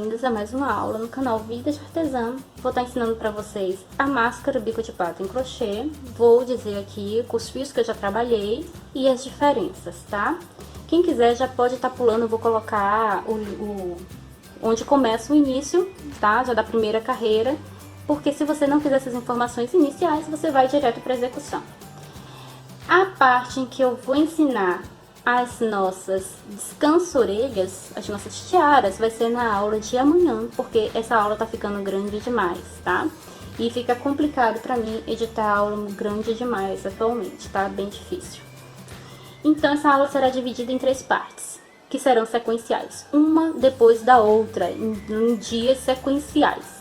bem-vindos a mais uma aula no canal Vida de Artesã. Vou estar ensinando para vocês a máscara bico de pato em crochê. Vou dizer aqui os fios que eu já trabalhei e as diferenças, tá? Quem quiser já pode estar pulando, eu vou colocar onde começa o início, tá? Já da primeira carreira, porque se você não quiser essas informações iniciais, você vai direto para a execução. A parte em que eu vou ensinar as nossas descanso-orelhas, as nossas tiaras, vai ser na aula de amanhã, porque essa aula tá ficando grande demais, tá? E fica complicado pra mim editar aula grande demais atualmente, tá? Bem difícil. Então essa aula será dividida em 3 partes, que serão sequenciais, uma depois da outra, em dias sequenciais.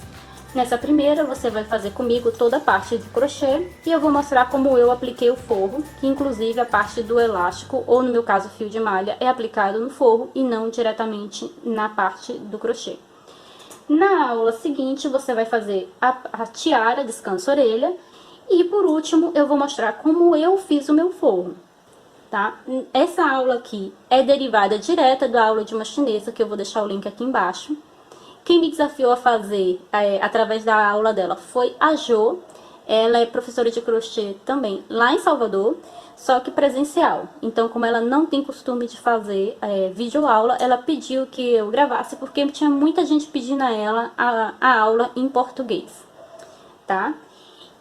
Nessa primeira, você vai fazer comigo toda a parte do crochê e eu vou mostrar como eu apliquei o forro, que inclusive a parte do elástico, ou no meu caso fio de malha, é aplicado no forro e não diretamente na parte do crochê. Na aula seguinte, você vai fazer a tiara, descanso-orelha, e por último, eu vou mostrar como eu fiz o meu forro, tá? Essa aula aqui é derivada direta da aula de uma chinesa, que eu vou deixar o link aqui embaixo. Quem me desafiou a fazer através da aula dela foi a Jo. Ela é professora de crochê também lá em Salvador, só que presencial. Então, como ela não tem costume de fazer videoaula, ela pediu que eu gravasse, porque tinha muita gente pedindo a ela a aula em português, tá?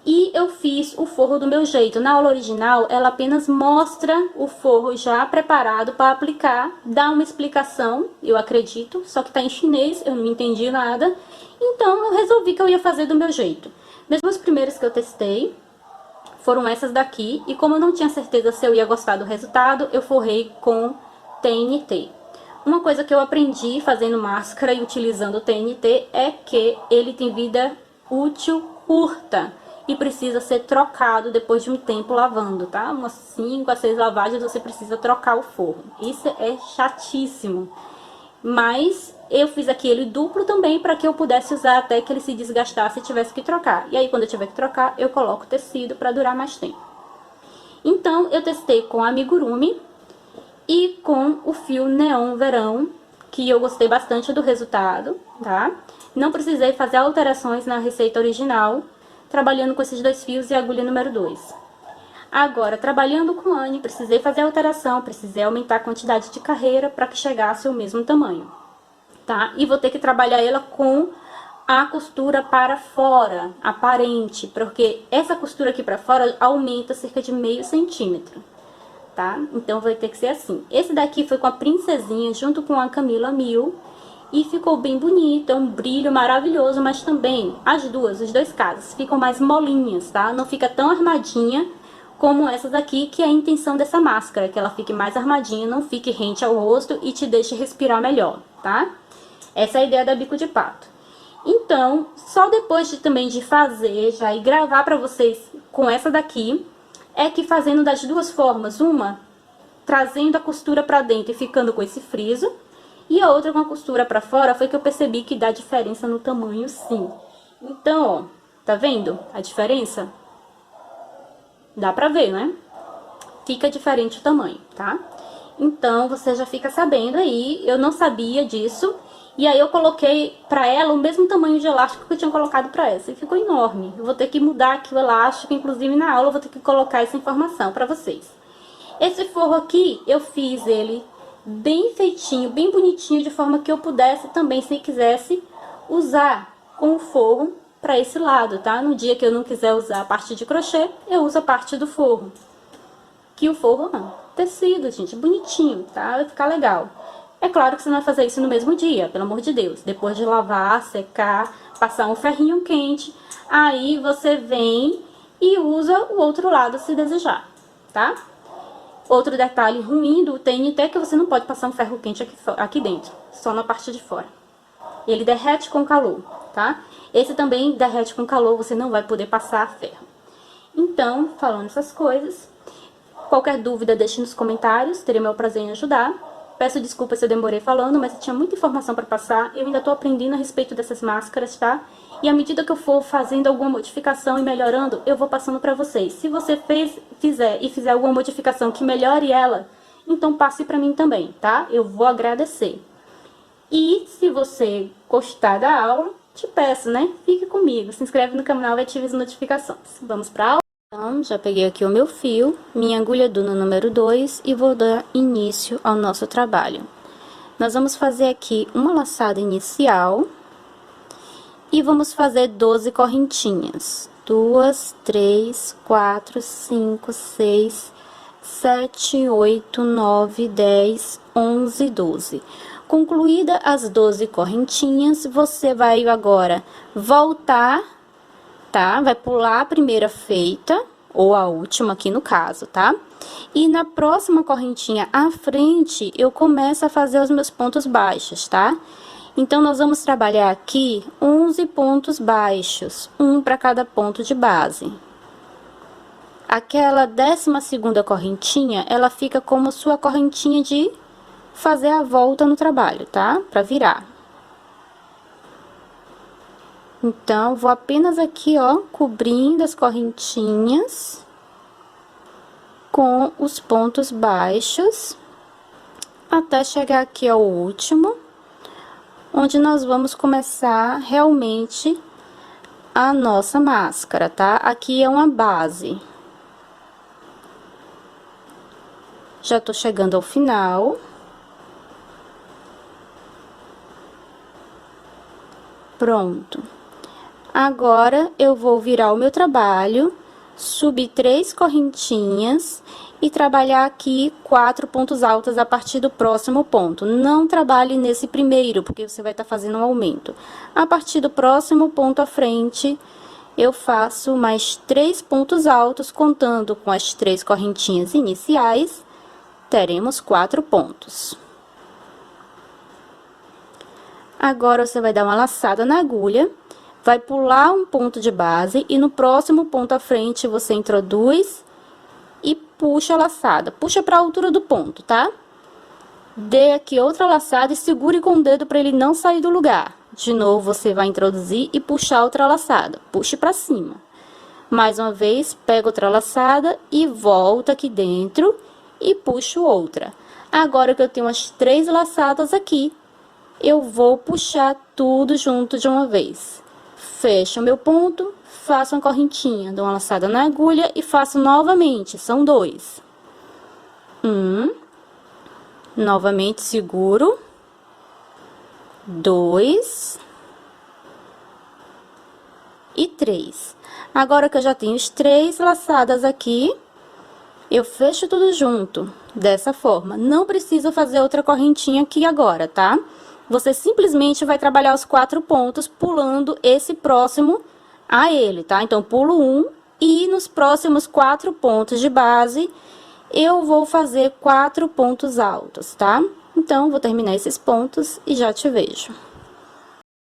E eu fiz o forro do meu jeito. Na aula original, ela apenas mostra o forro já preparado para aplicar, dá uma explicação, eu acredito, só que tá em chinês, eu não entendi nada. Então, eu resolvi que eu ia fazer do meu jeito. As duas primeiras que eu testei foram essas daqui, e como eu não tinha certeza se eu ia gostar do resultado, eu forrei com TNT. Uma coisa que eu aprendi fazendo máscara e utilizando o TNT é que ele tem vida útil curta e precisa ser trocado depois de um tempo lavando, tá? Umas 5 a 6 lavagens você precisa trocar o forro. Isso é chatíssimo. Mas eu fiz aqui ele duplo também para que eu pudesse usar até que ele se desgastasse e tivesse que trocar. E aí quando eu tiver que trocar, eu coloco tecido para durar mais tempo. Então eu testei com a amigurumi e com o fio neon verão, que eu gostei bastante do resultado, tá? Não precisei fazer alterações na receita original, trabalhando com esses 2 fios e agulha número 2. Agora, trabalhando com Anne, precisei fazer alteração, precisei aumentar a quantidade de carreira para que chegasse ao mesmo tamanho, tá? E vou ter que trabalhar ela com a costura para fora, aparente, porque essa costura aqui para fora aumenta cerca de meio centímetro, tá? Então vai ter que ser assim. Esse daqui foi com a princesinha junto com a Camila Mil. E ficou bem bonito, é um brilho maravilhoso, mas também os dois casos, ficam mais molinhas, tá? Não fica tão armadinha como essas aqui, que é a intenção dessa máscara, que ela fique mais armadinha, não fique rente ao rosto e te deixe respirar melhor, tá? Essa é a ideia da bico de pato. Então, só depois também de fazer já e gravar pra vocês com essa daqui, é que fazendo das duas formas, uma trazendo a costura pra dentro e ficando com esse friso, e a outra com a costura pra fora, foi que eu percebi que dá diferença no tamanho, sim. Então, ó, tá vendo a diferença? Dá pra ver, né? Fica diferente o tamanho, tá? Então, você já fica sabendo aí, eu não sabia disso. E aí eu coloquei pra ela o mesmo tamanho de elástico que eu tinha colocado pra essa. E ficou enorme. Eu vou ter que mudar aqui o elástico, inclusive na aula eu vou ter que colocar essa informação pra vocês. Esse forro aqui, eu fiz ele bem feitinho, bem bonitinho, de forma que eu pudesse também, se quisesse, usar com o forro para esse lado, tá? No dia que eu não quiser usar a parte de crochê, eu uso a parte do forro. Que o forro não, tecido, gente, bonitinho, tá? Vai ficar legal. É claro que você não vai fazer isso no mesmo dia, pelo amor de Deus. Depois de lavar, secar, passar um ferrinho quente, aí você vem e usa o outro lado se desejar, tá? Outro detalhe ruim do TNT é que você não pode passar um ferro quente aqui dentro, só na parte de fora. Ele derrete com calor, tá? Esse também derrete com calor, você não vai poder passar ferro. Então, falando essas coisas, qualquer dúvida deixe nos comentários, terei o meu prazer em ajudar. Peço desculpas se eu demorei falando, mas tinha muita informação para passar, eu ainda tô aprendendo a respeito dessas máscaras, tá? E à medida que eu for fazendo alguma modificação e melhorando, eu vou passando para vocês. Se você fizer alguma modificação que melhore ela, então passe para mim também, tá? Eu vou agradecer. E se você gostar da aula, te peço, né? Fique comigo, se inscreve no canal e ative as notificações. Vamos para a aula? Então, já peguei aqui o meu fio, minha agulha Duna número 2 e vou dar início ao nosso trabalho. Nós vamos fazer aqui uma laçada inicial e vamos fazer 12 correntinhas. 2, 3, 4, 5, 6, 7, 8, 9, 10, 11, 12. Concluída as 12 correntinhas, você vai agora voltar, tá? Vai pular a primeira feita, ou a última aqui no caso, tá? E na próxima correntinha à frente, eu começo a fazer os meus pontos baixos, tá? Então, nós vamos trabalhar aqui 11 pontos baixos, um para cada ponto de base. Aquela 12ª correntinha, ela fica como sua correntinha de fazer a volta no trabalho, tá? Para virar. Então, vou apenas aqui, ó, cobrindo as correntinhas com os pontos baixos, até chegar aqui ao último, onde nós vamos começar realmente a nossa máscara, tá? Aqui é uma base. Já tô chegando ao final. Pronto. Agora, eu vou virar o meu trabalho, subir 3 correntinhas e trabalhar aqui 4 pontos altos a partir do próximo ponto. Não trabalhe nesse primeiro, porque você vai estar fazendo um aumento. A partir do próximo ponto à frente, eu faço mais 3 pontos altos, contando com as 3 correntinhas iniciais, teremos 4 pontos. Agora, você vai dar uma laçada na agulha, vai pular um ponto de base e no próximo ponto à frente você introduz e puxa a laçada. Puxa para a altura do ponto, tá? Dê aqui outra laçada e segure com o dedo para ele não sair do lugar. De novo, você vai introduzir e puxar outra laçada. Puxe para cima. Mais uma vez, pega outra laçada e volta aqui dentro e puxo outra. Agora que eu tenho as 3 laçadas aqui, eu vou puxar tudo junto de uma vez. Fecho o meu ponto, faço uma correntinha, dou uma laçada na agulha e faço novamente, são 2. Novamente seguro. 2. E 3. Agora que eu já tenho as 3 laçadas aqui, eu fecho tudo junto, dessa forma. Não preciso fazer outra correntinha aqui agora, tá? Você simplesmente vai trabalhar os 4 pontos, pulando esse próximo a ele, tá? Então, pulo 1 e nos próximos 4 pontos de base, eu vou fazer 4 pontos altos, tá? Então, vou terminar esses pontos e já te vejo.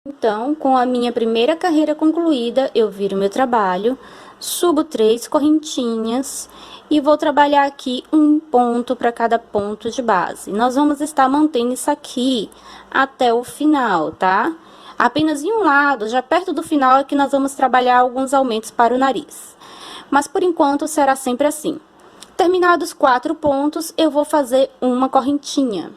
Então, com a minha primeira carreira concluída, eu viro meu trabalho, subo 3 correntinhas e vou trabalhar aqui um ponto para cada ponto de base. Nós vamos estar mantendo isso aqui até o final, tá? Apenas em um lado, já perto do final, é que nós vamos trabalhar alguns aumentos para o nariz. Mas, por enquanto, será sempre assim. Terminados 4 pontos, eu vou fazer uma correntinha.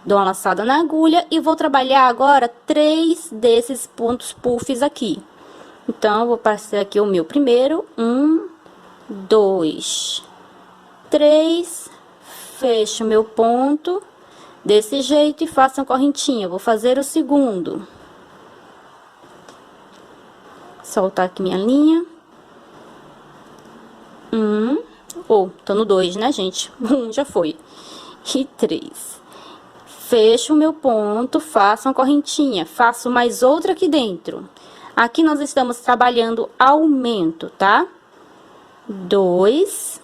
Dou uma laçada na agulha e vou trabalhar agora 3 desses pontos puffs aqui. Então, eu vou passar aqui o meu primeiro. 1, 2, 3. Fecho meu ponto desse jeito e faço uma correntinha. Vou fazer o segundo. Soltar aqui minha linha. Tô no 2, né, gente? 1 já foi. E 3. Fecho o meu ponto, faço uma correntinha, faço mais outra aqui dentro. Aqui nós estamos trabalhando aumento, tá? 2,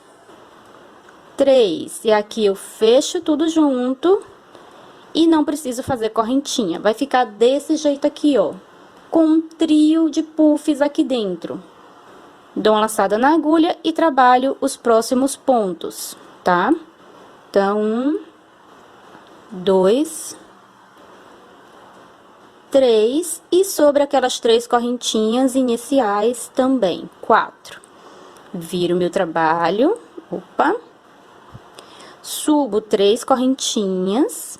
3. E aqui eu fecho tudo junto e não preciso fazer correntinha. Vai ficar desse jeito aqui, ó, com um trio de puffs aqui dentro. Dou uma laçada na agulha e trabalho os próximos pontos, tá? Então, 1, 2, 3 e sobre aquelas 3 correntinhas iniciais também, 4. Viro meu trabalho, subo 3 correntinhas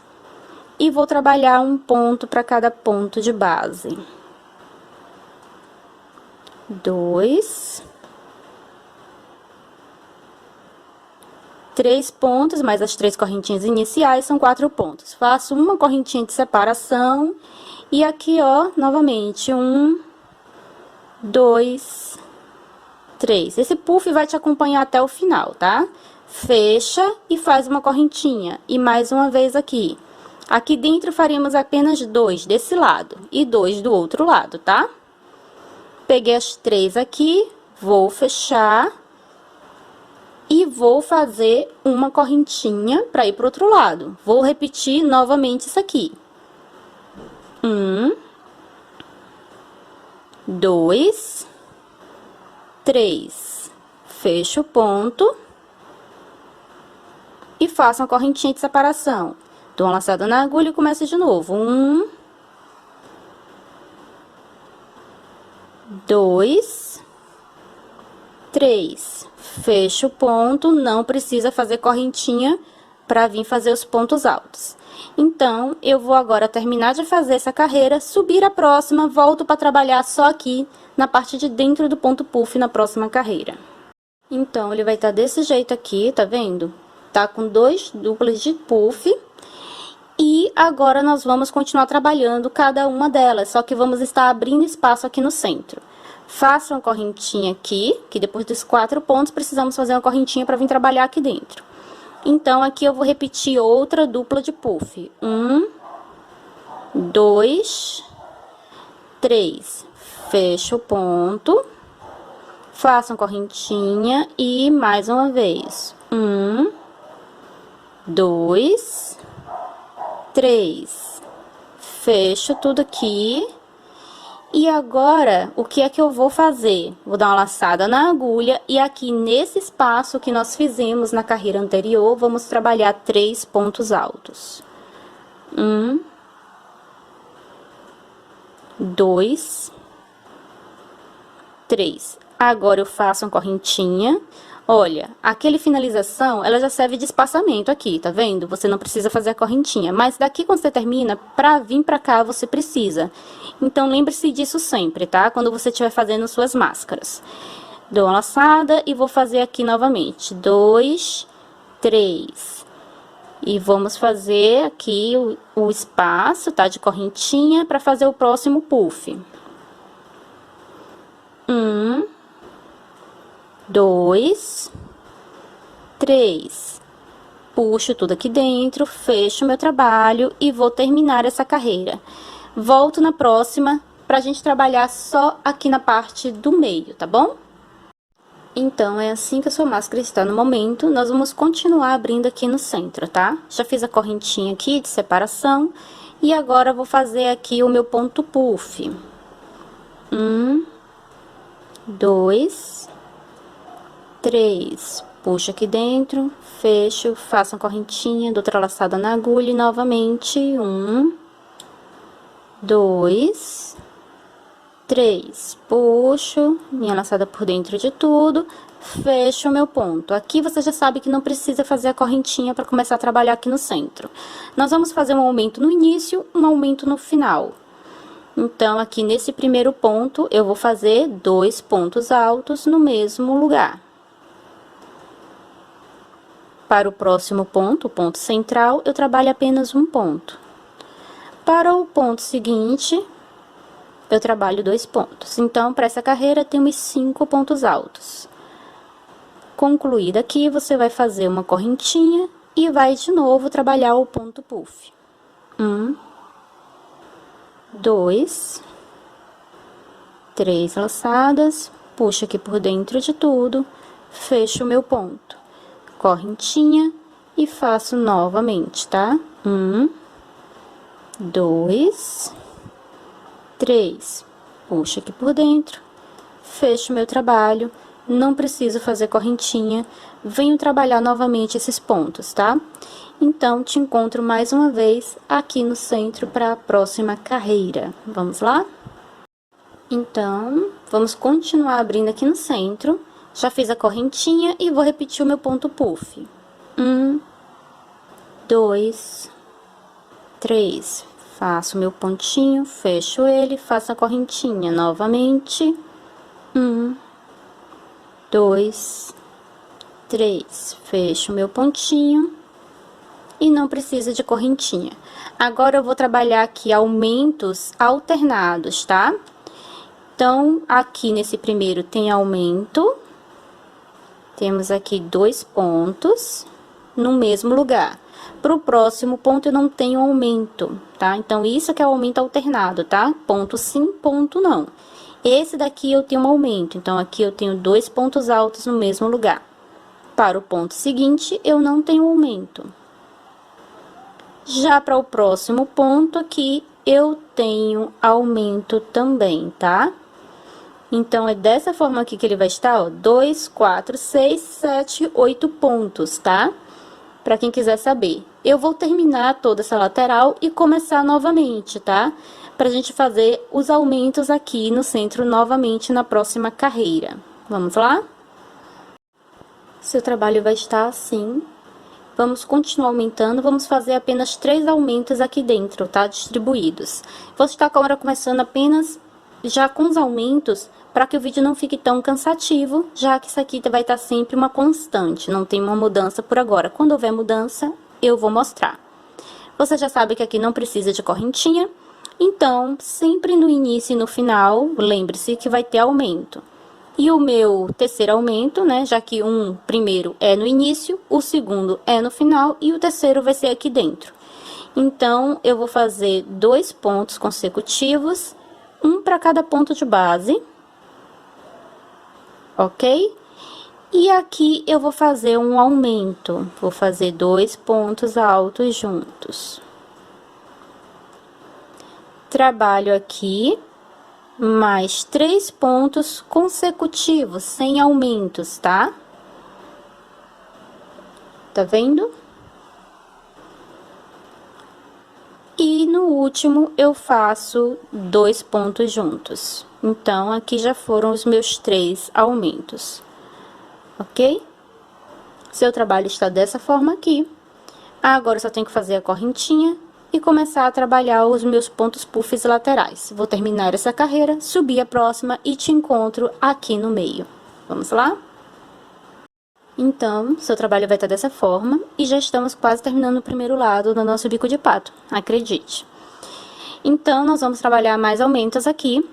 e vou trabalhar um ponto para cada ponto de base. 2, 3 pontos, mais as 3 correntinhas iniciais, são 4 pontos. Faço uma correntinha de separação, e aqui, ó, novamente, 1, 2, 3. Esse puff vai te acompanhar até o final, tá? Fecha e faz uma correntinha, e mais uma vez aqui. Aqui dentro faremos apenas 2 desse lado, e 2 do outro lado, tá? Peguei as 3 aqui, vou fechar e vou fazer uma correntinha para ir pro outro lado. Vou repetir novamente isso aqui. 1, 2, 3. Fecho o ponto e faço uma correntinha de separação. Dou uma laçada na agulha e começo de novo. 1, 2, 3. Fecho o ponto, não precisa fazer correntinha para vir fazer os pontos altos. Então, eu vou agora terminar de fazer essa carreira, subir a próxima, volto para trabalhar só aqui na parte de dentro do ponto puff na próxima carreira. Então, ele vai estar desse jeito aqui, tá vendo? Tá com 2 duplas de puff. E agora nós vamos continuar trabalhando cada uma delas, só que vamos estar abrindo espaço aqui no centro. Faço uma correntinha aqui, que depois dos 4 pontos precisamos fazer uma correntinha para vir trabalhar aqui dentro. Então, aqui eu vou repetir outra dupla de puff. 1, 2, 3. Fecho o ponto. Faço uma correntinha e mais uma vez. 1, 2, 3. Fecho tudo aqui. E agora, o que é que eu vou fazer? Vou dar uma laçada na agulha e aqui nesse espaço que nós fizemos na carreira anterior, vamos trabalhar 3 pontos altos. 1, 2, 3. Agora eu faço uma correntinha. Olha, aquele finalização, ela já serve de espaçamento aqui, tá vendo? Você não precisa fazer a correntinha, mas daqui quando você termina, pra vir pra cá, você precisa. Então, lembre-se disso sempre, tá? Quando você estiver fazendo suas máscaras. Dou uma laçada e vou fazer aqui novamente. 2, 3. E vamos fazer aqui o espaço, tá? De correntinha pra fazer o próximo puff. 1, 2, 3. Puxo tudo aqui dentro, fecho meu trabalho e vou terminar essa carreira. Volto na próxima pra gente trabalhar só aqui na parte do meio, tá bom? Então, é assim que a sua máscara está no momento. Nós vamos continuar abrindo aqui no centro, tá? Já fiz a correntinha aqui de separação e agora vou fazer aqui o meu ponto puff. 1, 2, 3. Puxo aqui dentro, fecho, faço uma correntinha, dou outra laçada na agulha e novamente 1, 2, 3. Puxo, minha laçada por dentro de tudo, fecho o meu ponto. Aqui você já sabe que não precisa fazer a correntinha para começar a trabalhar aqui no centro. Nós vamos fazer um aumento no início, um aumento no final. Então, aqui nesse primeiro ponto, eu vou fazer 2 pontos altos no mesmo lugar. Para o próximo ponto, o ponto central, eu trabalho apenas um ponto. Para o ponto seguinte, eu trabalho 2 pontos. Então, para essa carreira, temos 5 pontos altos. Concluída aqui, você vai fazer uma correntinha e vai de novo trabalhar o ponto puff. 1, 2, 3 laçadas, puxo aqui por dentro de tudo, fecho o meu ponto. Correntinha e faço novamente, tá? 1, 2, 3. Puxo aqui por dentro, fecho meu trabalho, não preciso fazer correntinha, venho trabalhar novamente esses pontos, tá? Então, te encontro mais uma vez aqui no centro para a próxima carreira. Vamos lá? Então, vamos continuar abrindo aqui no centro. Já fiz a correntinha e vou repetir o meu ponto puff. 1, 2, 3. Faço meu pontinho, fecho ele, faço a correntinha novamente. 1, 2, 3. Fecho meu pontinho e não precisa de correntinha. Agora eu vou trabalhar aqui aumentos alternados, tá? Então, aqui nesse primeiro tem aumento. Temos aqui 2 pontos no mesmo lugar. Para o próximo ponto eu não tenho aumento, tá? Então, isso que é o aumento alternado, tá? Ponto sim, ponto não. Esse daqui eu tenho um aumento, então aqui eu tenho 2 pontos altos no mesmo lugar. Para o ponto seguinte, eu não tenho aumento. Já para o próximo ponto aqui, eu tenho aumento também, tá? Então, é dessa forma aqui que ele vai estar, ó, 2, 4, 6, 7, 8 pontos, tá? Para quem quiser saber. Eu vou terminar toda essa lateral e começar novamente, tá? Pra gente fazer os aumentos aqui no centro novamente na próxima carreira. Vamos lá? Seu trabalho vai estar assim. Vamos continuar aumentando, vamos fazer apenas 3 aumentos aqui dentro, tá? Distribuídos. Vou estar agora começando apenas já com os aumentos, para que o vídeo não fique tão cansativo, já que isso aqui vai estar sempre uma constante, não tem uma mudança por agora. Quando houver mudança, eu vou mostrar. Você já sabe que aqui não precisa de correntinha, então, sempre no início e no final, lembre-se que vai ter aumento. E o meu terceiro aumento, né, já que um primeiro é no início, o segundo é no final e o terceiro vai ser aqui dentro. Então, eu vou fazer 2 pontos consecutivos, um para cada ponto de base, ok? E aqui eu vou fazer um aumento, vou fazer 2 pontos altos juntos. Trabalho aqui mais 3 pontos consecutivos, sem aumentos, tá? Tá vendo? E no último, eu faço 2 pontos juntos. Então, aqui já foram os meus 3 aumentos, ok? Seu trabalho está dessa forma aqui. Agora, eu só tenho que fazer a correntinha e começar a trabalhar os meus pontos puffs laterais. Vou terminar essa carreira, subir a próxima e te encontro aqui no meio. Vamos lá? Então, seu trabalho vai estar dessa forma e já estamos quase terminando o primeiro lado do nosso bico de pato, acredite. Então, nós vamos trabalhar mais aumentos aqui.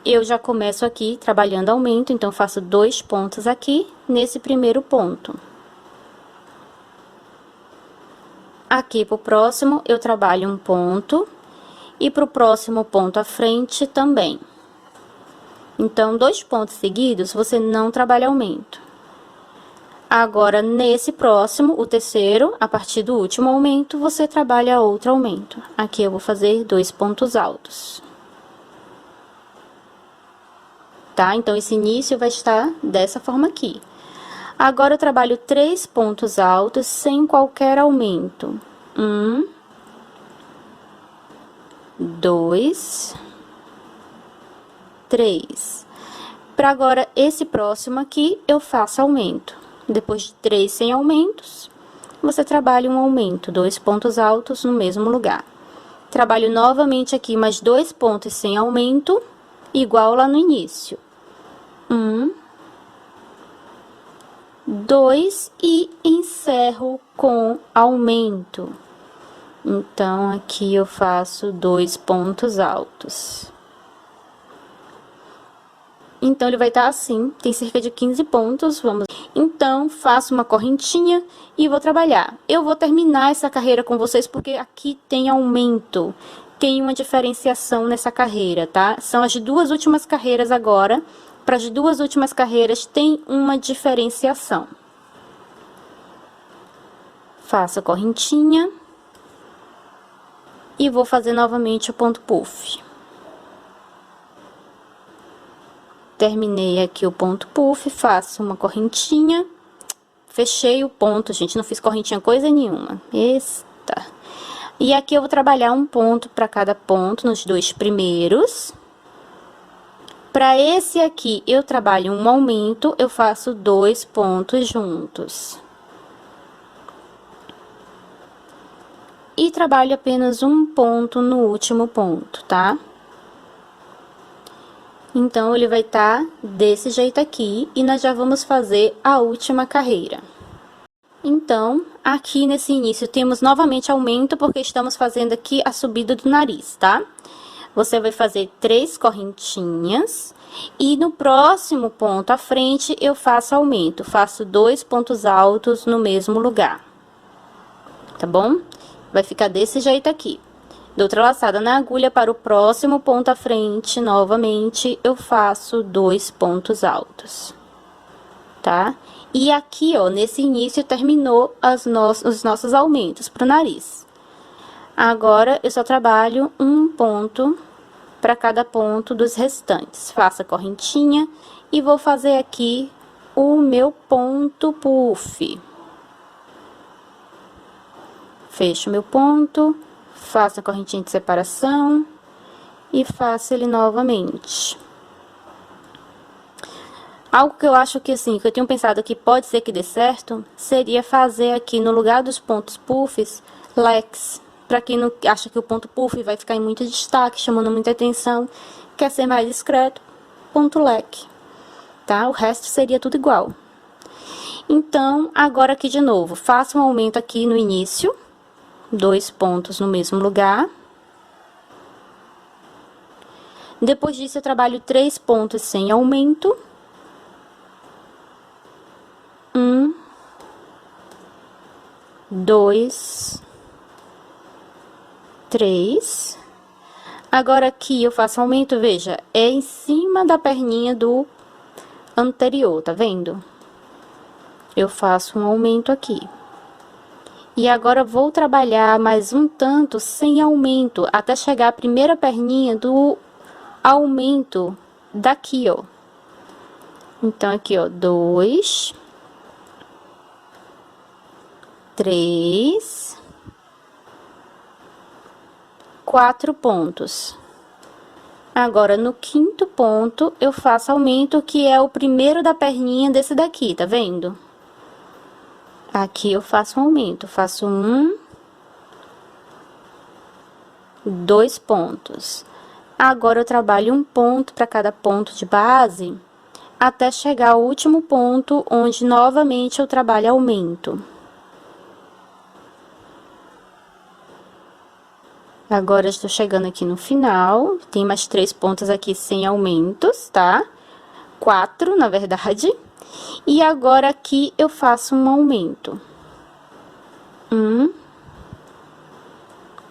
Eu já começo aqui trabalhando aumento, então faço 2 pontos aqui nesse primeiro ponto. Aqui pro próximo, eu trabalho um ponto, e pro próximo ponto à frente também. Então, 2 pontos seguidos, você não trabalha aumento. Agora, nesse próximo, o terceiro, a partir do último aumento, você trabalha outro aumento. Aqui eu vou fazer 2 pontos altos. Tá? Então, esse início vai estar dessa forma aqui. Agora, eu trabalho 3 pontos altos sem qualquer aumento. 1, 2, 3. Para agora, esse próximo aqui, eu faço aumento. Depois de 3 sem aumentos, você trabalha um aumento, 2 pontos altos no mesmo lugar. Trabalho novamente aqui mais 2 pontos sem aumento, igual lá no início. 1, 2 e encerro com aumento. Então, aqui eu faço 2 pontos altos. Então, ele vai estar assim, tem cerca de 15 pontos, vamos... Então, faço uma correntinha e vou trabalhar. Eu vou terminar essa carreira com vocês porque aqui tem aumento, tem uma diferenciação nessa carreira, tá? São as 2 últimas carreiras agora. Para as 2 últimas carreiras tem uma diferenciação. Faço a correntinha e vou fazer novamente o ponto puff. Terminei aqui o ponto puff, faço uma correntinha, fechei o ponto, gente, não fiz correntinha coisa nenhuma. Esta. E aqui eu vou trabalhar um ponto para cada ponto nos 2 primeiros. Para esse aqui, eu trabalho um aumento, eu faço 2 pontos juntos. e trabalho apenas um ponto no último ponto, tá? Então, ele vai estar desse jeito aqui, e nós já vamos fazer a última carreira. Então, aqui nesse início, temos novamente aumento, porque estamos fazendo aqui a subida do nariz, tá? Você vai fazer 3 correntinhas, e no próximo ponto à frente, eu faço aumento, faço 2 pontos altos no mesmo lugar, tá bom? Vai ficar desse jeito aqui. Dou outra laçada na agulha para o próximo ponto à frente, novamente, eu faço 2 pontos altos, tá? E aqui, ó, nesse início, terminou os nossos aumentos pro nariz. Agora, eu só trabalho um ponto para cada ponto dos restantes. Faço a correntinha e vou fazer aqui o meu ponto puff. Fecho meu ponto, faço a correntinha de separação e faço ele novamente. Algo que eu acho que assim, que eu tenho pensado que pode ser que dê certo, seria fazer aqui no lugar dos pontos puffs, leques. Pra quem não acha que o ponto puff vai ficar em muito destaque, chamando muita atenção, quer ser mais discreto, ponto leque, tá? O resto seria tudo igual. Então, agora aqui de novo, faço um aumento aqui no início, 2 pontos no mesmo lugar. Depois disso, eu trabalho 3 pontos sem aumento. 1, 2, 3. Agora aqui eu faço aumento, veja, é em cima da perninha do anterior, tá vendo? Eu faço um aumento aqui. E agora vou trabalhar mais um tanto sem aumento, até chegar a primeira perninha do aumento daqui, ó. Então, aqui, ó, 2, 3, 4 pontos. Agora, no quinto ponto, eu faço aumento, que é o primeiro da perninha desse daqui, tá vendo? Aqui eu faço um aumento, faço 1, 2 pontos. Agora, eu trabalho um ponto para cada ponto de base, até chegar ao último ponto, onde novamente eu trabalho aumento. Agora, estou chegando aqui no final, tem mais 3 pontos aqui sem aumentos, tá? 4, na verdade. E agora, aqui, eu faço um aumento. 1,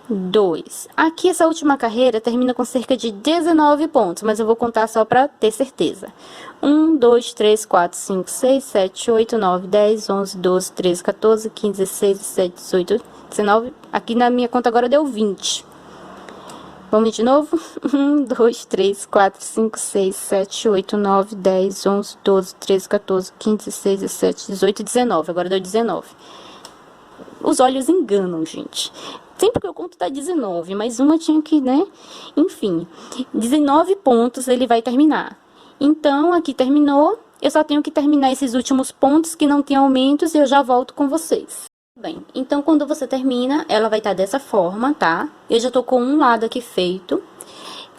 2. Aqui, essa última carreira termina com cerca de 19 pontos, mas eu vou contar só para ter certeza. 1, 2, 3, 4, 5, 6, 7, 8, 9, 10, 11, 12, 13, 14, 15, 16, 17, 18, 19. Aqui na minha conta agora deu 20. Vamos de novo? 1, 2, 3, 4, 5, 6, 7, 8, 9, 10, 11, 12, 13, 14, 15, 16, 17, 18, 19. Agora deu 19. Os olhos enganam, gente. Sempre que eu conto dá 19, mas uma tinha que, né? Enfim, 19 pontos ele vai terminar. Então, aqui terminou. Eu só tenho que terminar esses últimos pontos que não tem aumentos e eu já volto com vocês. Bem, então quando você termina, ela vai estar dessa forma, tá? Eu já tô com um lado aqui feito.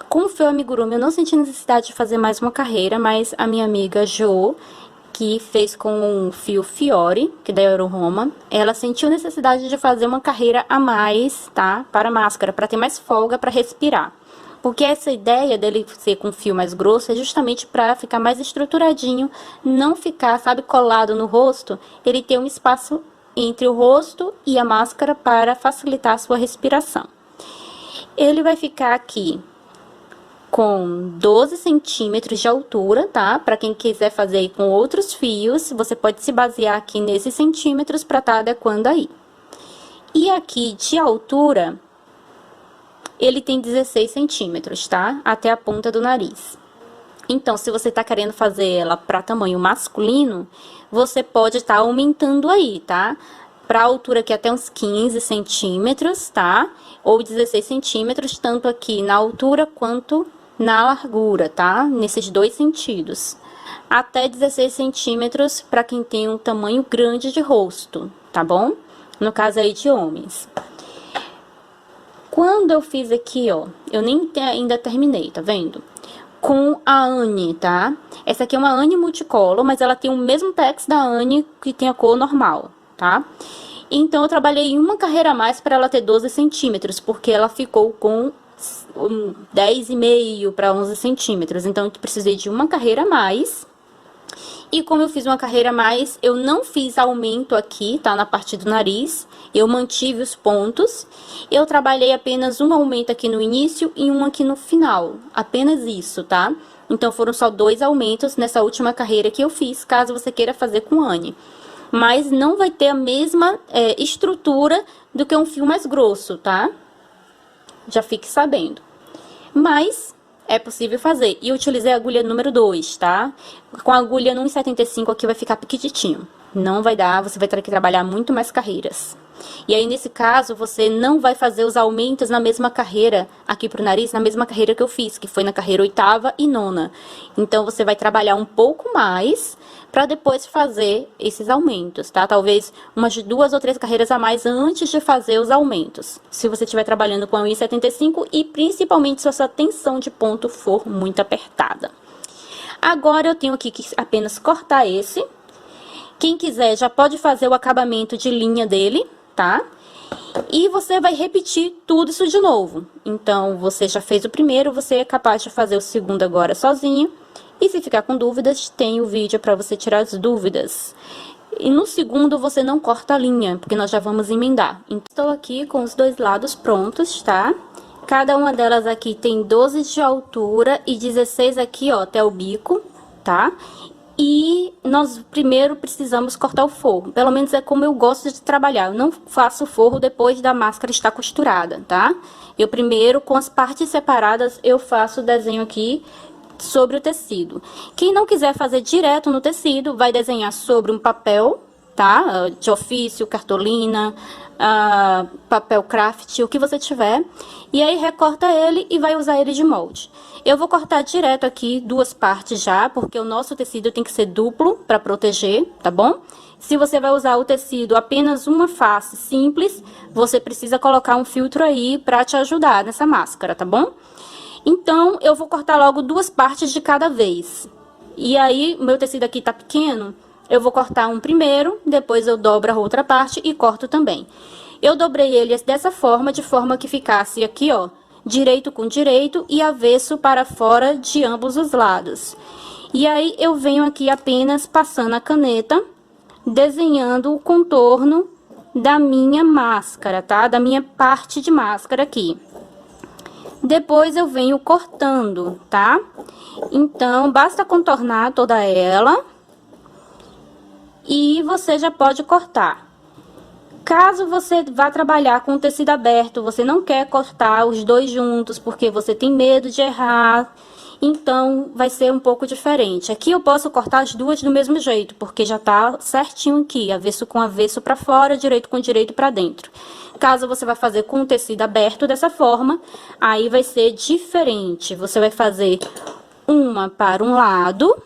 Com o fio amigurumi, eu não senti necessidade de fazer mais uma carreira, mas a minha amiga Jo, que fez com um fio Fiore, que é da Euroroma, ela sentiu necessidade de fazer uma carreira a mais, tá? Para a máscara, para ter mais folga para respirar. Porque essa ideia dele ser com fio mais grosso é justamente para ficar mais estruturadinho, não ficar, sabe, colado no rosto, ele ter um espaço entre o rosto e a máscara para facilitar a sua respiração. Ele vai ficar aqui com 12 centímetros de altura, tá? Para quem quiser fazer aí com outros fios, você pode se basear aqui nesses centímetros para estar adequando aí. E aqui de altura, ele tem 16 centímetros, tá? Até a ponta do nariz. Então, se você tá querendo fazer ela para tamanho masculino, você pode estar aumentando aí, tá? Pra altura aqui até uns 15 centímetros, tá? Ou 16 centímetros, tanto aqui na altura quanto na largura, tá? Nesses dois sentidos. Até 16 centímetros para quem tem um tamanho grande de rosto, tá bom? No caso aí de homens. Quando eu fiz aqui, ó, eu nem ainda terminei, tá vendo? Com a Anne, tá? Essa aqui é uma Anne multicolor, mas ela tem o mesmo tex da Anne que tem a cor normal, tá? Então, eu trabalhei uma carreira a mais para ela ter 12 centímetros, porque ela ficou com 10,5 para 11 centímetros. Então, eu precisei de uma carreira a mais. E como eu fiz uma carreira a mais, eu não fiz aumento aqui, tá? Na parte do nariz. Eu mantive os pontos. Eu trabalhei apenas um aumento aqui no início e um aqui no final. Apenas isso, tá? Então, foram só 2 aumentos nessa última carreira que eu fiz, caso você queira fazer com Anne. Mas não vai ter a mesma estrutura do que um fio mais grosso, tá? Já fique sabendo. Mas é possível fazer. E eu utilizei a agulha número 2, tá? Com a agulha no 1,75 aqui vai ficar pequitinho. Não vai dar, você vai ter que trabalhar muito mais carreiras. E aí, nesse caso, você não vai fazer os aumentos na mesma carreira, aqui pro nariz, na mesma carreira que eu fiz, que foi na carreira 8ª e 9ª. Então, você vai trabalhar um pouco mais para depois fazer esses aumentos, tá? Talvez umas 2 ou 3 carreiras a mais antes de fazer os aumentos. Se você estiver trabalhando com a 1,75 e principalmente se a sua tensão de ponto for muito apertada. Agora, eu tenho aqui que apenas cortar esse. Quem quiser já pode fazer o acabamento de linha dele, tá? E você vai repetir tudo isso de novo. Então, você já fez o primeiro, você é capaz de fazer o segundo agora sozinho. E se ficar com dúvidas, tem o vídeo para você tirar as dúvidas. E no segundo, você não corta a linha, porque nós já vamos emendar. Então, estou aqui com os 2 lados prontos, tá? Cada uma delas aqui tem 12 de altura e 16 aqui, ó, até o bico, tá? E nós primeiro precisamos cortar o forro. Pelo menos é como eu gosto de trabalhar. Eu não faço forro depois da máscara estar costurada, tá? Eu primeiro, com as partes separadas, eu faço o desenho aqui sobre o tecido. Quem não quiser fazer direto no tecido, vai desenhar sobre um papel, tá? De ofício, cartolina, papel craft, o que você tiver. E aí recorta ele e vai usar ele de molde. Eu vou cortar direto aqui 2 partes já, porque o nosso tecido tem que ser duplo para proteger, tá bom? Se você vai usar o tecido apenas uma face simples, você precisa colocar um filtro aí para te ajudar nessa máscara, tá bom? Então, eu vou cortar logo 2 partes de cada vez. E aí, o meu tecido aqui tá pequeno, eu vou cortar um primeiro, depois eu dobro a outra parte e corto também. Eu dobrei ele dessa forma, de forma que ficasse aqui, ó, direito com direito e avesso para fora de ambos os lados. E aí, eu venho aqui apenas passando a caneta, desenhando o contorno da minha máscara, tá? Da minha parte de máscara aqui. Depois eu venho cortando, tá? Então, basta contornar toda ela e você já pode cortar. Caso você vá trabalhar com tecido aberto, você não quer cortar os 2 juntos, porque você tem medo de errar, então vai ser um pouco diferente. Aqui eu posso cortar as 2 do mesmo jeito, porque já tá certinho aqui, avesso com avesso para fora, direito com direito para dentro. Caso você vá fazer com o tecido aberto dessa forma, aí vai ser diferente. Você vai fazer uma para um lado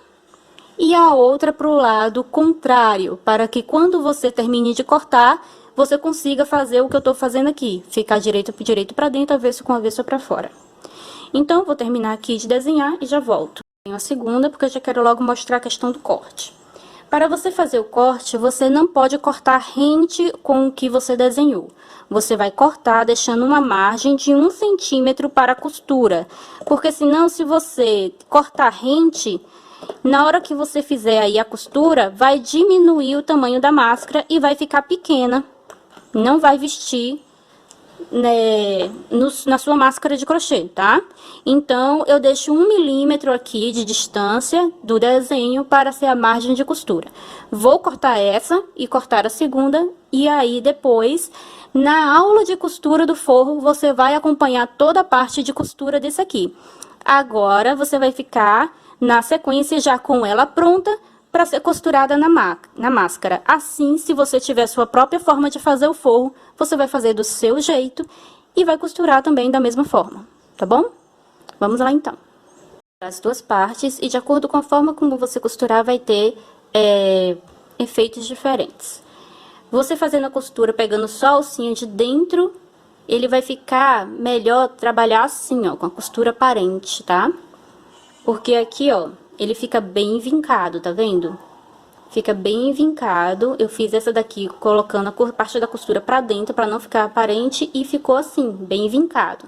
e a outra para o lado contrário, para que quando você termine de cortar, você consiga fazer o que eu tô fazendo aqui, ficar direito para dentro, avesso com avesso para fora. Então, vou terminar aqui de desenhar e já volto. Tenho a segunda, porque eu já quero logo mostrar a questão do corte. Para você fazer o corte, você não pode cortar rente com o que você desenhou. Você vai cortar deixando uma margem de 1 centímetro para a costura. Porque senão, se você cortar rente, na hora que você fizer aí a costura, vai diminuir o tamanho da máscara e vai ficar pequena. Não vai vestir, né, na sua máscara de crochê, tá? Então, eu deixo 1 milímetro aqui de distância do desenho para ser a margem de costura. Vou cortar essa e cortar a segunda, e aí depois, na aula de costura do forro, você vai acompanhar toda a parte de costura desse aqui. Agora, você vai ficar na sequência já com ela pronta, para ser costurada na máscara. Assim, se você tiver sua própria forma de fazer o forro, você vai fazer do seu jeito e vai costurar também da mesma forma, tá bom? Vamos lá, então. As 2 partes e de acordo com a forma como você costurar, vai ter efeitos diferentes. Você fazendo a costura, pegando só a alcinha de dentro ele vai ficar melhor trabalhar assim, ó, com a costura aparente, tá? Porque aqui, ó, ele fica bem vincado, tá vendo? Fica bem vincado. Eu fiz essa daqui colocando a parte da costura pra dentro, pra não ficar aparente, e ficou assim, bem vincado.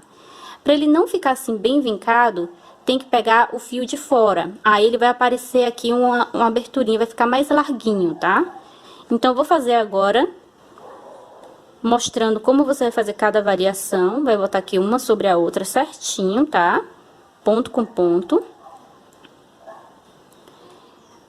Pra ele não ficar assim, bem vincado, tem que pegar o fio de fora. Aí ele vai aparecer aqui uma aberturinha, vai ficar mais larguinho, tá? Então, eu vou fazer agora, mostrando como você vai fazer cada variação. Vai botar aqui uma sobre a outra certinho, tá? Ponto com ponto.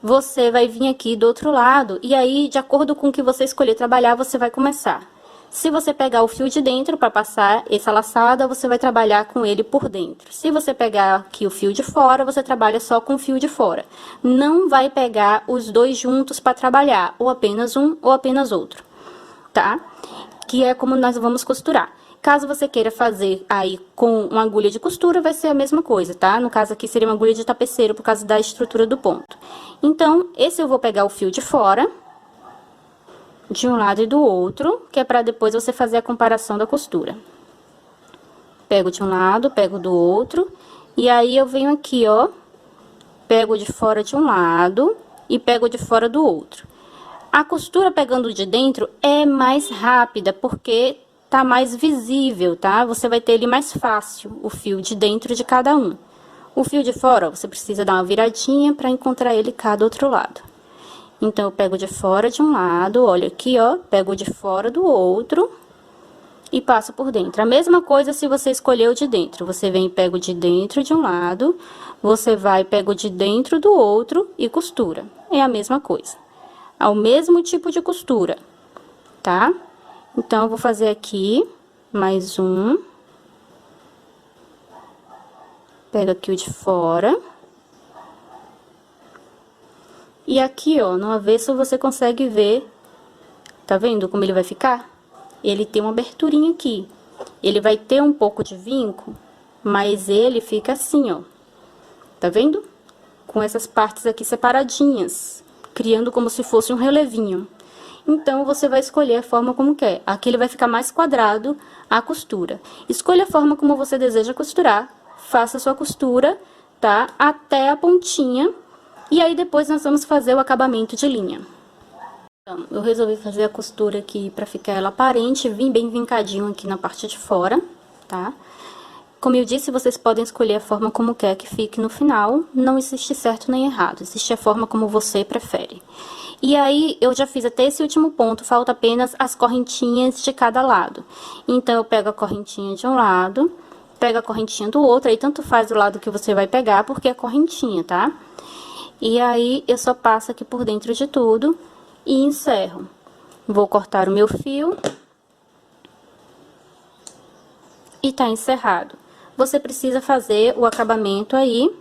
Você vai vir aqui do outro lado, e aí, de acordo com o que você escolher trabalhar, você vai começar. Se você pegar o fio de dentro para passar essa laçada, você vai trabalhar com ele por dentro. Se você pegar aqui o fio de fora, você trabalha só com o fio de fora. Não vai pegar os dois juntos para trabalhar, ou apenas um ou apenas outro, tá? Que é como nós vamos costurar. Caso você queira fazer aí com uma agulha de costura, vai ser a mesma coisa, tá? No caso aqui seria uma agulha de tapeceiro por causa da estrutura do ponto. Então, esse eu vou pegar o fio de fora, de um lado e do outro, que é pra depois você fazer a comparação da costura. Pego de um lado, pego do outro, e aí eu venho aqui, ó, pego de fora de um lado e pego de fora do outro. A costura pegando de dentro é mais rápida, porque tá mais visível, tá? Você vai ter ele mais fácil, o fio de dentro de cada um. O fio de fora, ó, você precisa dar uma viradinha para encontrar ele cá do outro lado. Então, eu pego de fora de um lado, olha aqui, ó, pego de fora do outro e passo por dentro. A mesma coisa se você escolher o de dentro. Você vem e pega o de dentro de um lado, você vai, pega o de dentro do outro e costura. É a mesma coisa. É o mesmo tipo de costura, tá? Então, eu vou fazer aqui mais um. Pego aqui o de fora. E aqui, ó, no avesso você consegue ver, tá vendo como ele vai ficar? Ele tem uma aberturinha aqui. Ele vai ter um pouco de vinco, mas ele fica assim, ó. Tá vendo? Com essas partes aqui separadinhas, criando como se fosse um relevinho. Então, você vai escolher a forma como quer. Aqui ele vai ficar mais quadrado a costura. Escolha a forma como você deseja costurar. Faça a sua costura, tá? Até a pontinha. E aí, depois, nós vamos fazer o acabamento de linha. Então, eu resolvi fazer a costura aqui pra ficar ela aparente, bem vincadinho aqui na parte de fora, tá? Como eu disse, vocês podem escolher a forma como quer que fique no final. Não existe certo nem errado. Existe a forma como você prefere. E aí, eu já fiz até esse último ponto, falta apenas as correntinhas de cada lado. Então, eu pego a correntinha de um lado, pego a correntinha do outro, aí tanto faz o lado que você vai pegar, porque é correntinha, tá? E aí, eu só passo aqui por dentro de tudo e encerro. Vou cortar o meu fio. E tá encerrado. Você precisa fazer o acabamento aí.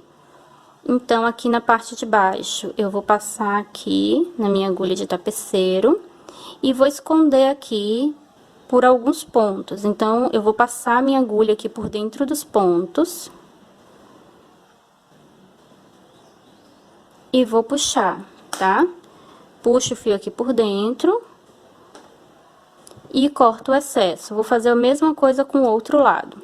Então, aqui na parte de baixo, eu vou passar aqui na minha agulha de tapeceiro e vou esconder aqui por alguns pontos. Então, eu vou passar a minha agulha aqui por dentro dos pontos e vou puxar, tá? Puxo o fio aqui por dentro e corto o excesso. Vou fazer a mesma coisa com o outro lado.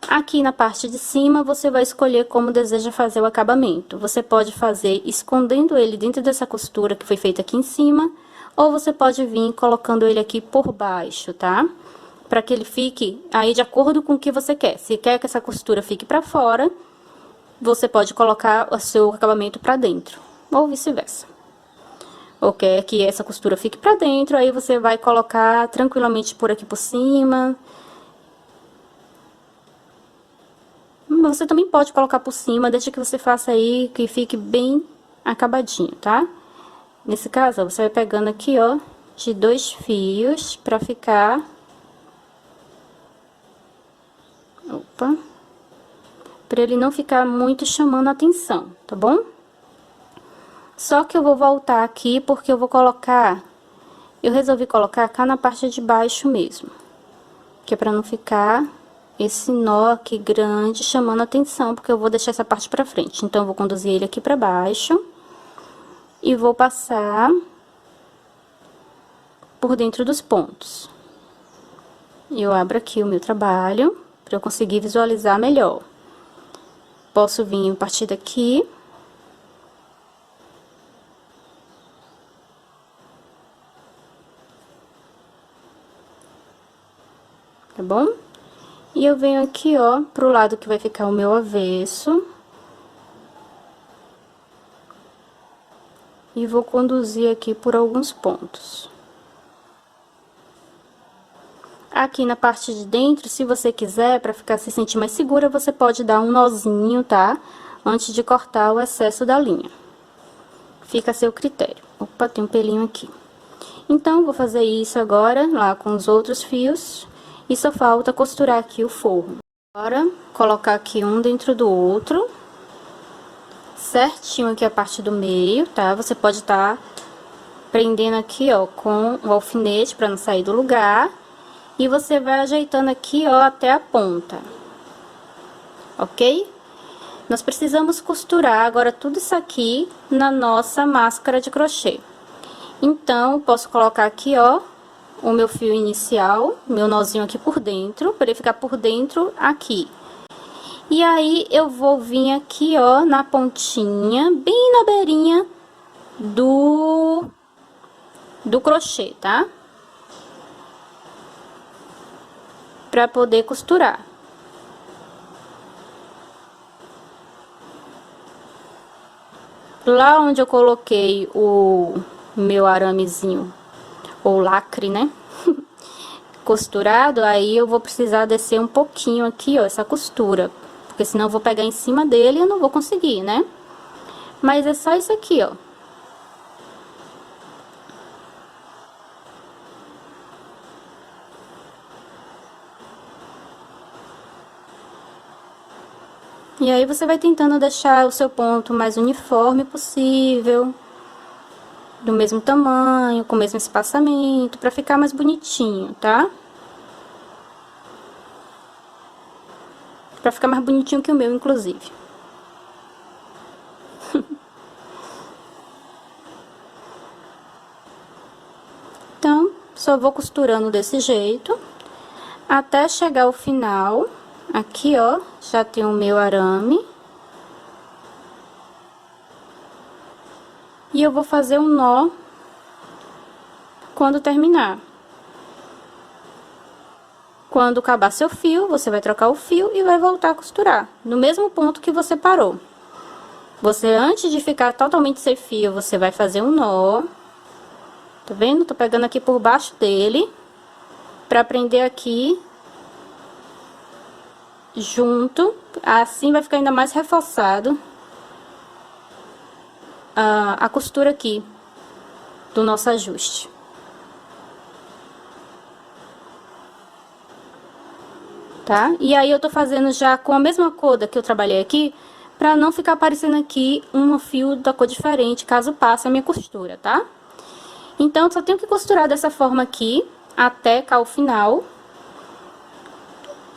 Aqui na parte de cima, você vai escolher como deseja fazer o acabamento. Você pode fazer escondendo ele dentro dessa costura que foi feita aqui em cima, ou você pode vir colocando ele aqui por baixo, tá? Para que ele fique aí de acordo com o que você quer. Se quer que essa costura fique para fora, você pode colocar o seu acabamento para dentro, ou vice-versa. Ou quer que essa costura fique para dentro, aí você vai colocar tranquilamente por aqui por cima. Você também pode colocar por cima, deixa que você faça aí, que fique bem acabadinho, tá? Nesse caso, ó, você vai pegando aqui, ó, de 2 fios pra ficar... Opa! Pra ele não ficar muito chamando a atenção, tá bom? Só que eu vou voltar aqui porque eu vou colocar... Eu resolvi colocar cá na parte de baixo mesmo, que é pra não ficar... esse nó aqui grande chamando a atenção, porque eu vou deixar essa parte pra frente. Então, eu vou conduzir ele aqui pra baixo e vou passar por dentro dos pontos. eu abro aqui o meu trabalho, para eu conseguir visualizar melhor. Posso vir a partir daqui. Tá bom? E eu venho aqui, ó, pro lado que vai ficar o meu avesso. E vou conduzir aqui por alguns pontos. Aqui na parte de dentro, se você quiser, para ficar se sentir mais segura, você pode dar um nozinho, tá? Antes de cortar o excesso da linha. Fica a seu critério. Opa, tem um pelinho aqui. Então, vou fazer isso agora, lá com os outros fios. E só falta costurar aqui o forro. Agora, colocar aqui um dentro do outro. Certinho aqui a parte do meio, tá? Você pode estar prendendo aqui, ó, com o alfinete para não sair do lugar. E você vai ajeitando aqui, ó, até a ponta. Ok? Nós precisamos costurar agora tudo isso aqui na nossa máscara de crochê. Então, posso colocar aqui, ó, o meu fio inicial, meu nozinho aqui por dentro, para ele ficar por dentro aqui. E aí, eu vou vir aqui, ó, na pontinha, bem na beirinha do crochê, tá? Pra poder costurar. Lá onde eu coloquei o meu aramezinho, ou lacre, né? Costurado, aí eu vou precisar descer um pouquinho aqui, ó, essa costura. Porque senão eu vou pegar em cima dele e eu não vou conseguir, né? Mas é só isso aqui, ó. E aí você vai tentando deixar o seu ponto mais uniforme possível. Do mesmo tamanho, com o mesmo espaçamento, pra ficar mais bonitinho, tá? Pra ficar mais bonitinho que o meu, inclusive. Então, só vou costurando desse jeito, até chegar ao final. Aqui, ó, já tem o meu arame. E eu vou fazer um nó quando terminar. Quando acabar seu fio, você vai trocar o fio e vai voltar a costurar, no mesmo ponto que você parou. Você, antes de ficar totalmente sem fio, você vai fazer um nó. Tá vendo? Tô pegando aqui por baixo dele, pra prender aqui junto, assim vai ficar ainda mais reforçado a costura aqui do nosso ajuste. Tá? E aí eu tô fazendo já com a mesma cor que eu trabalhei aqui, pra não ficar aparecendo aqui um fio da cor diferente, caso passe a minha costura, tá? Então, só tenho que costurar dessa forma aqui, até cá o final.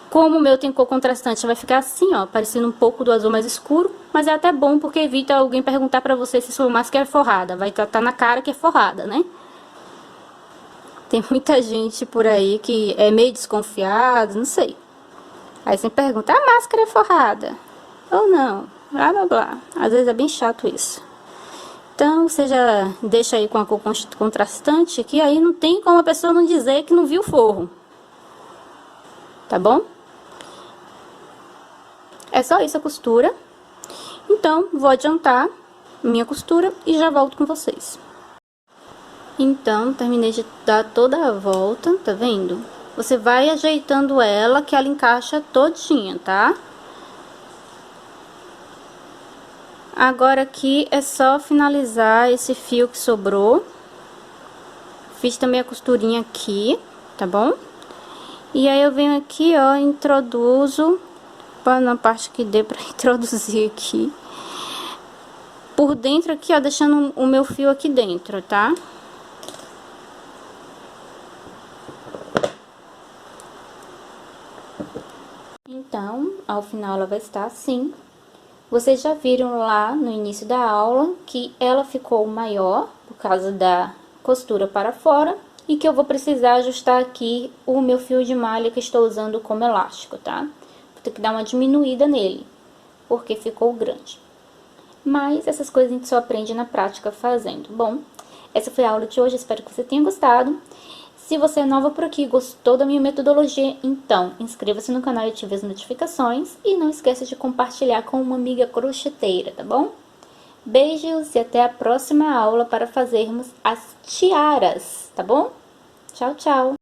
Como o meu tem cor contrastante, vai ficar assim, ó, parecendo um pouco do azul mais escuro, mas é até bom porque evita alguém perguntar pra você se sua máscara é forrada, vai tá na cara que é forrada, né? Tem muita gente por aí que é meio desconfiado, não sei. Aí você pergunta, a máscara é forrada? Ou não? Blá, blá, blá. Às vezes é bem chato isso. Então, você já deixa aí com a cor contrastante, que aí não tem como a pessoa não dizer que não viu o forro. Tá bom? É só isso a costura. Então, vou adiantar minha costura e já volto com vocês. Então, terminei de dar toda a volta, tá vendo? Você vai ajeitando ela, que ela encaixa todinha, tá? Agora aqui é só finalizar esse fio que sobrou. Fiz também a costurinha aqui, tá bom? E aí eu venho aqui, ó, introduzo, na parte que dê pra introduzir aqui. Por dentro aqui, ó, deixando o meu fio aqui dentro, tá? Então, ao final ela vai estar assim. Vocês já viram lá no início da aula que ela ficou maior por causa da costura para fora e que eu vou precisar ajustar aqui o meu fio de malha que estou usando como elástico, tá? Vou ter que dar uma diminuída nele, porque ficou grande. Mas essas coisas a gente só aprende na prática fazendo. Bom, essa foi a aula de hoje, espero que você tenha gostado. Se você é nova por aqui e gostou da minha metodologia, então inscreva-se no canal e ative as notificações. E não esqueça de compartilhar com uma amiga crocheteira, tá bom? Beijos e até a próxima aula para fazermos as tiaras, tá bom? Tchau, tchau!